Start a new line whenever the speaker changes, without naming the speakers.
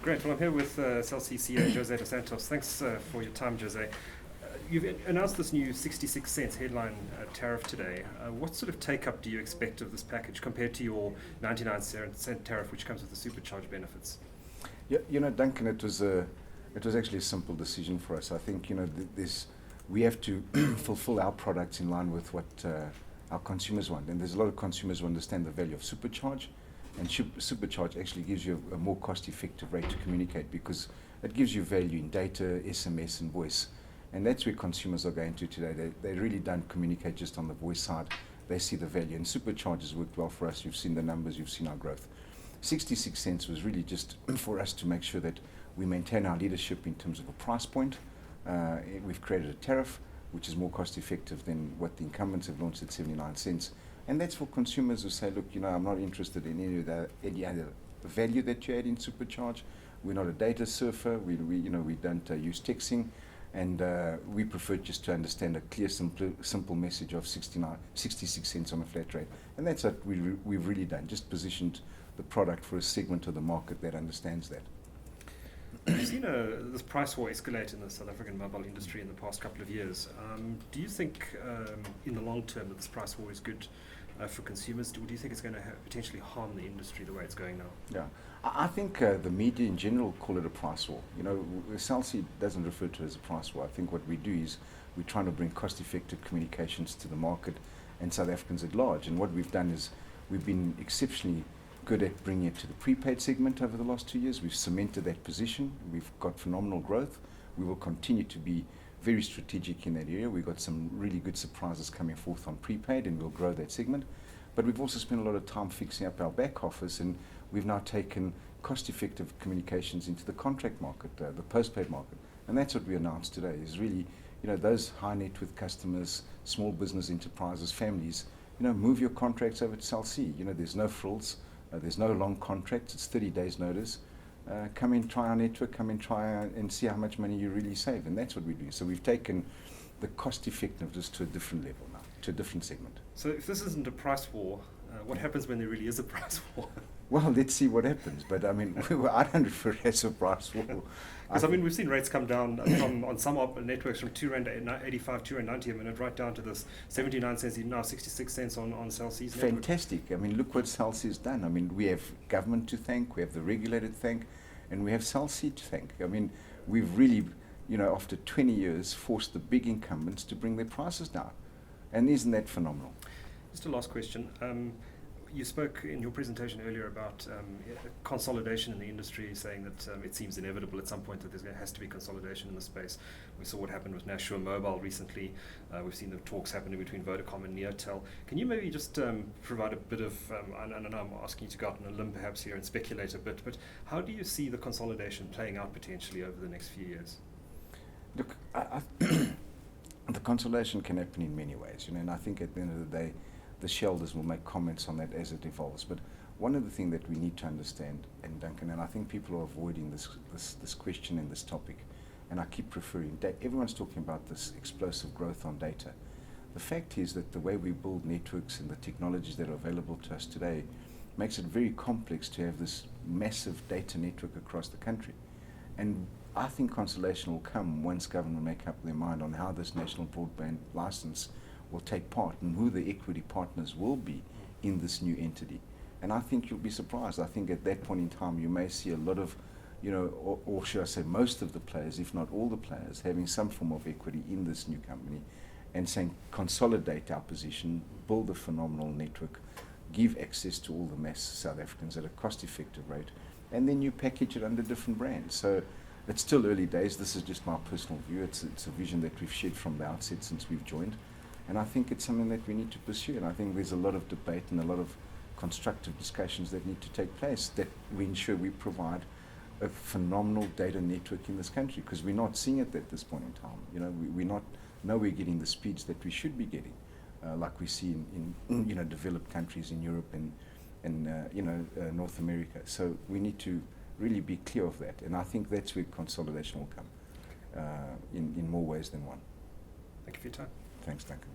Great. Well, I'm here with Cell C CEO Jose dos Santos. Thanks for your time, Jose. You've announced this new 66 cents headline tariff today. What sort of take-up do you expect of this package compared to your 99-cent tariff, which comes with the supercharge benefits?
Yeah, Duncan, it was actually a simple decision for us. I think, we have to fulfill our products in line with what our consumers want. And there's a lot of consumers who understand the value of supercharge. And supercharge actually gives you a more cost-effective rate to communicate because it gives you value in data, SMS, and voice. And that's where consumers are going to today. They really don't communicate just on the voice side. They see the value. And supercharge has worked well for us. You've seen the numbers. You've seen our growth. 66 cents was really just for us to make sure that we maintain our leadership in terms of a price point. We've created a tariff which is more cost-effective than what the incumbents have launched at 79 cents. And that's for consumers who say, look, I'm not interested in any other value that you add in supercharge. We're not a data surfer. We don't use texting. And we prefer just to understand a clear, simple message of 66 cents on a flat rate. And that's what we've really done, just positioned the product for a segment of the market that understands that.
We've seen this price war escalate in the South African mobile industry in the past couple of years. Do you think in the long term that this price war is good for consumers? Do you think it's going to potentially harm the industry the way it's going now?
Yeah, I think the media in general call it a price war. Cell C doesn't refer to it as a price war. I think what we do is we're trying to bring cost-effective communications to the market and South Africans at large. And what we've done is we've been exceptionally good at bringing it to the prepaid segment over the last 2 years. We've cemented that position. We've got phenomenal growth. We will continue to be very strategic in that area. We've got some really good surprises coming forth on prepaid, and we'll grow that segment. But we've also spent a lot of time fixing up our back office, and we've now taken cost-effective communications into the contract market, the postpaid market. And that's what we announced today, is really, those high net worth customers, small business enterprises, families, move your contracts over to Cell C. There's no frills. There's no long contracts. It's 30 days notice. Come in, try our network, and see how much money you really save. And that's what we're doing. So we've taken the cost effectiveness to a different level now, to a different segment.
So if this isn't a price war, what happens when there really is a price war?
Well, let's see what happens. But I don't refer it as a price war.
Because we've seen rates come down on some networks from R2.85, R2.90 a minute, right down to this 79 cents, now 66 cents on Cell C's network.
Fantastic. Look what Cell C has done. We have government to thank, we have the regulator to thank, and we have Cell C to thank. We've really, after 20 years, forced the big incumbents to bring their prices down. And isn't that phenomenal?
Just a last question. You spoke in your presentation earlier about consolidation in the industry, saying that it seems inevitable at some point that there has to be consolidation in the space. We saw what happened with Nashua Mobile recently. We've seen the talks happening between Vodacom and Neotel. Can you maybe just provide a bit of, I know I'm asking you to go out on a limb perhaps here and speculate a bit, but how do you see the consolidation playing out potentially over the next few years?
Look, the consolidation can happen in many ways, and I think at the end of the day, the shareholders will make comments on that as it evolves. But one of the things that we need to understand, and Duncan, and I think people are avoiding this question and this topic, and I keep referring, everyone's talking about this explosive growth on data. The fact is that the way we build networks and the technologies that are available to us today makes it very complex to have this massive data network across the country. And I think consolidation will come once government make up their mind on how this national broadband license will take part and who the equity partners will be in this new entity. And I think you'll be surprised. I think at that point in time you may see a lot of, or should I say most of the players, if not all the players, having some form of equity in this new company and saying consolidate our position, build a phenomenal network, give access to all the mass South Africans at a cost-effective rate, and then you package it under different brands. So it's still early days. This is just my personal view. It's a vision that we've shared from the outset since we've joined. And I think it's something that we need to pursue. And I think there's a lot of debate and a lot of constructive discussions that need to take place, that we ensure we provide a phenomenal data network in this country, because we're not seeing it at this point in time. We're not nowhere getting the speeds that we should be getting, like we see in developed countries in Europe and North America. So we need to really be clear of that. And I think that's where consolidation will come in more ways than one.
Thank you for your time.
Thanks, Duncan.